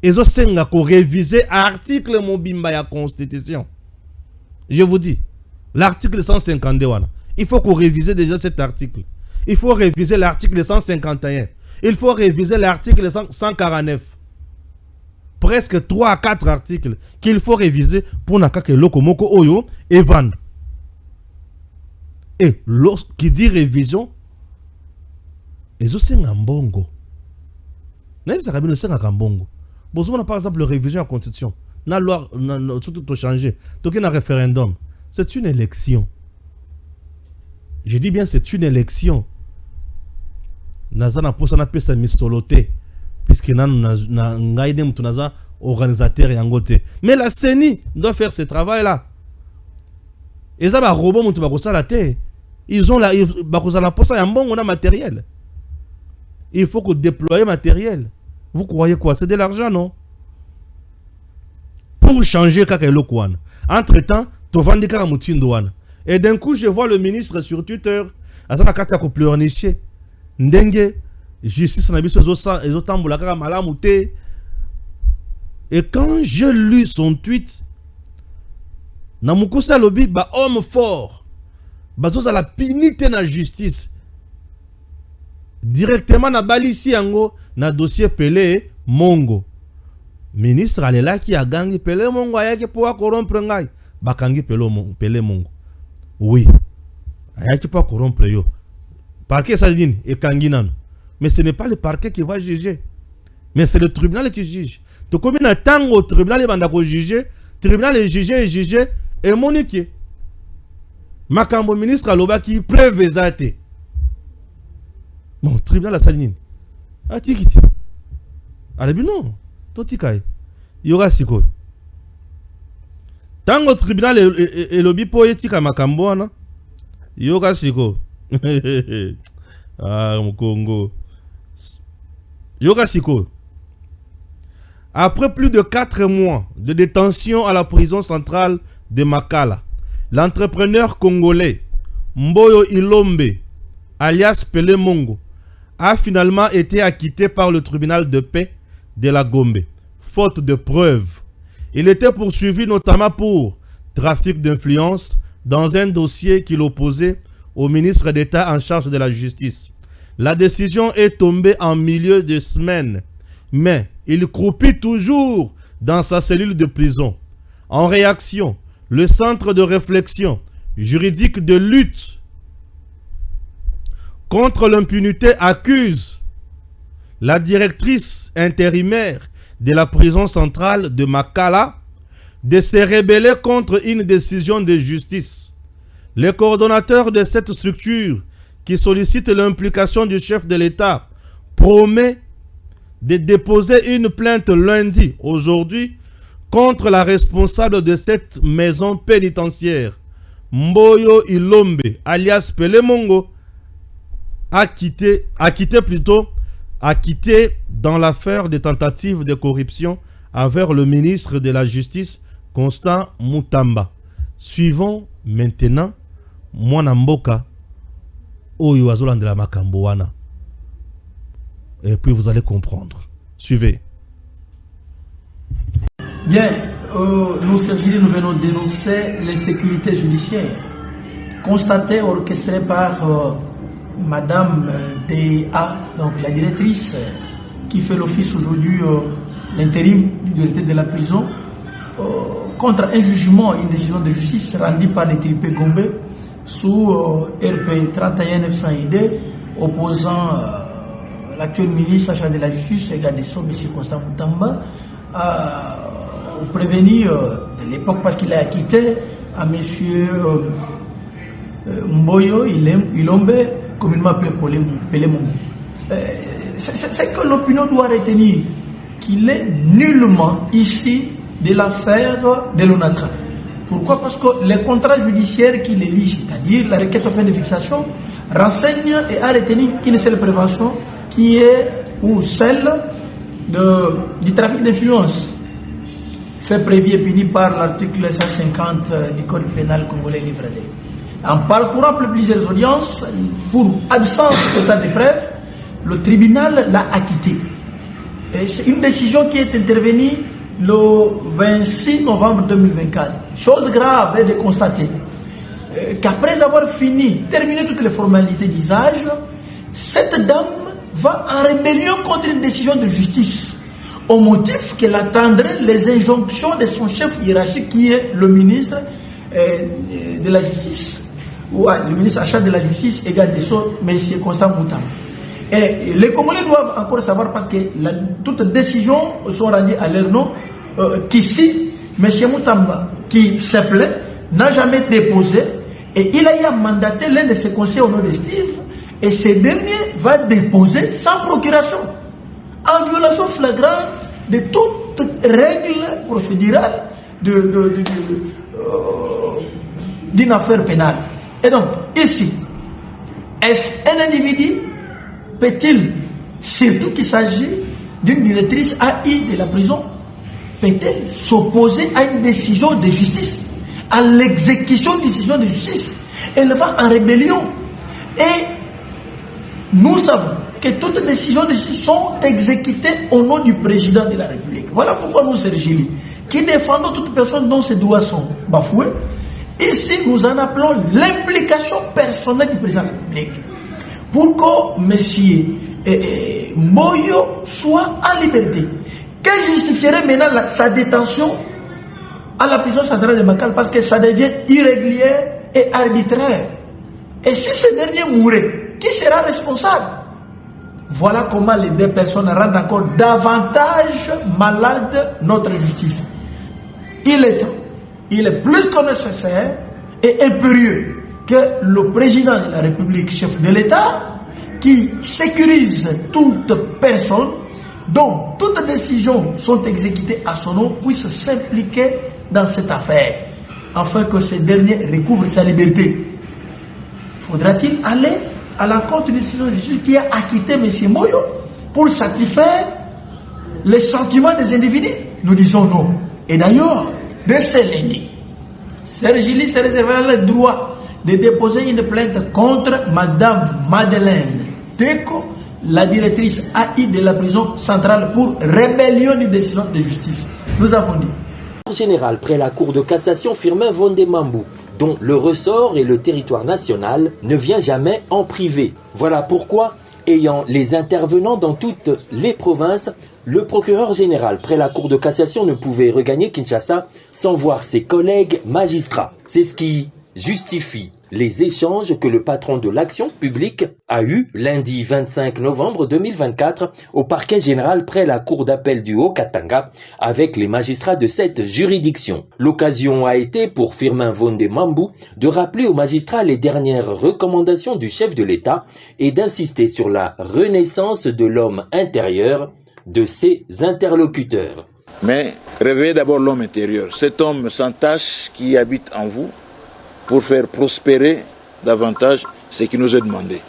et zo senga ko réviser article mobimba ya constitution. Je vous dis, l'article 152 wana, il faut qu'on révise déjà cet article. Il faut réviser l'article 151. Il faut réviser l'article 149. Presque 3 à 4 articles qu'il faut réviser pour nakake lokomoko oyo et vendre. Et lorsqu'il dit révision, ils ont un bongo. Même ça rabino c'est un bongo. Bon, par exemple, la révision de la constitution. La loi, tout changer. Donc, il y a un référendum. C'est une élection. Je dis bien, c'est une élection. Nazana pour ça appelle ça misoloté puisque naza organisateur yangote. Mais la CENI doit faire ce travail là. Et ça va robot monte bakosa la terre. Ils ont la bakosa la posa yambon on a matériel. Il faut que déployer matériel. Vous croyez quoi? C'est de l'argent, non? Pour changer kakelo kwan. Entre-temps, tovandi kaka mutindo wana. Et d'un coup, je vois le ministre sur Twitter, azana kata ko pleurnicher. Ndenge justice na biso ezotambola kaka malamu te. Et quand j'ai lu son tweet, na mukusa lobi ba homme fort. Bazoza la pinité na justice. Directement na balisi yango na dossier Pelé Mongo. Ministre alela ki a gangi Pelé Mongo ayaki pour corrompre ngai. Bakangi Pelé Mongo. Oui. Ayaki pour corrompre yo. Parquet Saline et Kanginan. Mais ce n'est pas le parquet qui va juger. Mais c'est le tribunal qui juge. Donc comme il y a tant au tribunal, il va juger. Le tribunal est jugé et moniqué. Makambo ministre Aloba qui prévezate. Bon, tribunal la Saline. Ah, tikiti. Allez, non. Totikai. Yoga siko. Tango tribunal et lobby poétique makambo na. Yoga siko. Ah, mon Congo. Yoga siko. Après plus de 4 mois de détention à la prison centrale de Makala, l'entrepreneur congolais Mboyo Ilombe, alias Pelé Mongo, a finalement été acquitté par le tribunal de paix de la Gombe, faute de preuves. Il était poursuivi notamment pour trafic d'influence dans un dossier qu'il opposait au ministre d'État en charge de la justice. La décision est tombée en milieu de semaine, mais il croupit toujours dans sa cellule de prison. En réaction, le Centre de réflexion juridique de lutte contre l'impunité accuse la directrice intérimaire de la prison centrale de Makala de se rebeller contre une décision de justice. Le coordonnateur de cette structure qui sollicite l'implication du chef de l'État promet de déposer une plainte lundi, aujourd'hui, contre la responsable de cette maison pénitentiaire, Mboyo Ilombe, alias Pelemongo, acquitté dans l'affaire des tentatives de corruption envers le ministre de la Justice, Constant Mutamba. Suivons maintenant Mwana Mboka Oyo Azolandela Makambo wana. Et puis vous allez comprendre. Suivez. Bien, nous, Sergili, nous venons dénoncer l'insécurité judiciaire constatée, orchestrée par Madame D.A., donc la directrice qui fait l'office aujourd'hui l'intérim du directeur de la prison, contre un jugement, une décision de justice rendue par les tripés Gombe sous RP 31-900-ID, opposant l'actuel ministre chargé de la Justice et garde des Sceaux, M. Constant Mutamba, au prévenu de l'époque, parce qu'il a acquitté à M. Mboyo Ilombe, communément appelé Pelemongo. C'est que l'opinion doit retenir qu'il est nullement ici de l'affaire de l'ONATRA. Pourquoi? Parce que les contrats judiciaires qui les lient, c'est-à-dire la requête aux fins de fixation, renseigne et a retenu qu'une seule prévention qui est ou celle du trafic d'influence, fait prévu et puni par l'article 150 du Code pénal congolais livre 2. En parcourant plusieurs audiences, pour absence totale de preuves, le tribunal l'a acquitté. C'est une décision qui est intervenue le 26 novembre 2024. Chose grave est de constater qu'après avoir terminé toutes les formalités d'usage, cette dame va en rébellion contre une décision de justice, au motif qu'elle attendrait les injonctions de son chef hiérarchique qui est le ministre de la Justice, ou le ministre achat de la Justice et garde des Sceaux, M. Constant Mutamba. Et les Congolais doivent encore savoir, parce que toutes les décisions sont rendues à leur nom, qu'ici, M. Mutamba, qui s'appelait, n'a jamais déposé, et il a eu à mandater l'un de ses conseillers au nom de Steve, et ce dernier va déposer sans procuration, en violation flagrante de toute règle procédurale d'une affaire pénale. Et donc, ici, est-ce un individu? Peut-il, surtout qu'il s'agit d'une directrice AI de la prison, peut-elle s'opposer à une décision de justice, à l'exécution d'une décision de justice? Elle va en rébellion. Et nous savons que toutes les décisions de justice sont exécutées au nom du président de la République. Voilà pourquoi nous, Sergili, qui défendons toute personne dont ses droits sont bafoués, ici nous en appelons l'implication personnelle du président de la République. Pour que M. Mboyo soit en liberté. Quelle justifierait maintenant sa détention à la prison centrale de Makala, parce que ça devient irrégulier et arbitraire. Et si ce dernier mourait, qui sera responsable? Voilà comment les deux personnes rendent encore davantage malade notre justice. Il est plus que nécessaire et impérieux que le président de la République, chef de l'État, qui sécurise toute personne dont toutes les décisions sont exécutées à son nom, puisse s'impliquer dans cette affaire, afin que ce dernier recouvre sa liberté. Faudra-t-il aller à l'encontre d'une décision de justice qui a acquitté M. Moyo pour satisfaire les sentiments des individus? Nous disons non. Et d'ailleurs, de ce lundi, Sergili s'est réservé le droit de déposer une plainte contre Madame Madeleine Teko, la directrice AI de la prison centrale, pour rébellion d'une décision de justice. Nous avons dit. Général près la Cour de cassation, Firmin Vondemambou, dont le ressort et le territoire national ne vient jamais en privé. Voilà pourquoi, ayant les intervenants dans toutes les provinces, le procureur général près la Cour de cassation ne pouvait regagner Kinshasa sans voir ses collègues magistrats. C'est ce qui justifie les échanges que le patron de l'action publique a eu lundi 25 novembre 2024 au parquet général près la cour d'appel du Haut-Katanga avec les magistrats de cette juridiction. L'occasion a été pour Firmin Vondemambou de rappeler aux magistrats les dernières recommandations du chef de l'État et d'insister sur la renaissance de l'homme intérieur de ses interlocuteurs. Mais réveillez d'abord l'homme intérieur, cet homme sans tache qui habite en vous pour faire prospérer davantage ce qui nous est demandé.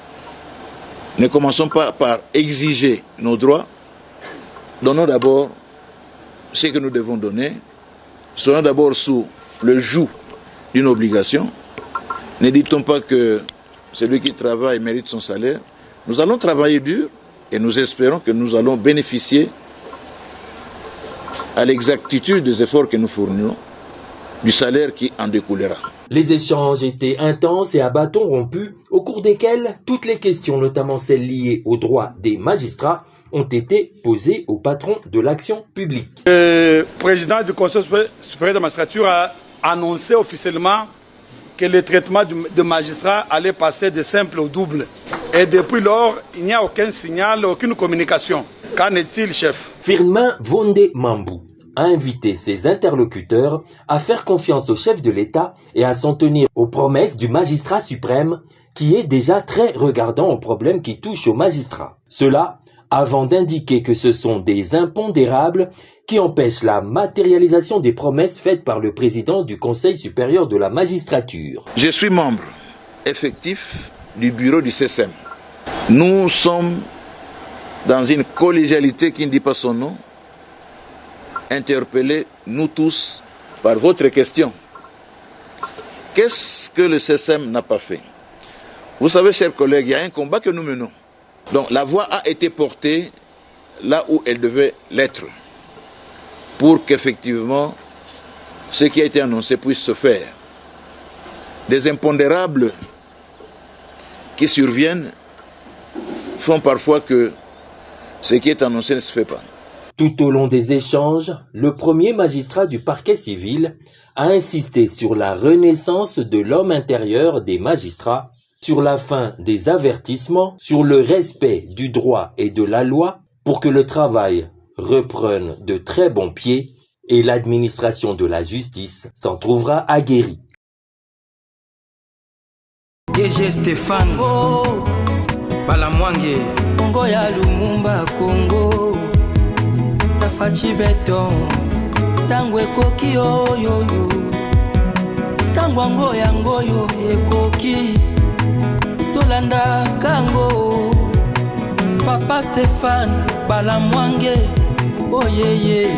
Ne commençons pas par exiger nos droits, donnons d'abord ce que nous devons donner, soyons d'abord sous le joug d'une obligation. Ne dit-on pas que celui qui travaille mérite son salaire? Nous allons travailler dur et nous espérons que nous allons bénéficier à l'exactitude des efforts que nous fournissons, du salaire qui en découlera. Les échanges étaient intenses et à bâtons rompus, au cours desquels toutes les questions, notamment celles liées aux droits des magistrats, ont été posées au patron de l'action publique. Le président du Conseil supérieur de la magistrature a annoncé officiellement que le traitement de magistrats allait passer de simple au double. Et depuis lors, il n'y a aucun signal, aucune communication. Qu'en est-il, chef? Firmin Vondé-Mambou a invité ses interlocuteurs à faire confiance au chef de l'État et à s'en tenir aux promesses du magistrat suprême qui est déjà très regardant aux problèmes qui touchent aux magistrats. Cela avant d'indiquer que ce sont des impondérables qui empêchent la matérialisation des promesses faites par le président du Conseil supérieur de la magistrature. Je suis membre effectif du bureau du CSM. Nous sommes dans une collégialité qui ne dit pas son nom, interpellés, nous tous, par votre question. Qu'est-ce que le CSM n'a pas fait? Vous savez, chers collègues, il y a un combat que nous menons. Donc la voix a été portée là où elle devait l'être, pour qu'effectivement ce qui a été annoncé puisse se faire. Des impondérables qui surviennent font parfois que ce qui est annoncé ne se fait pas. Tout au long des échanges, le premier magistrat du parquet civil a insisté sur la renaissance de l'homme intérieur des magistrats, sur la fin des avertissements, sur le respect du droit et de la loi pour que le travail reprenne de très bons pieds et l'administration de la justice s'en trouvera aguerrie. DG Stéphane Balamwange Congo ya Lumumba Congo Tafachi Beton Tangwe Koki yo Tangwango yango yo ekoki Tolanda Kango Papa Stéphane Balamwange oh yeah yeah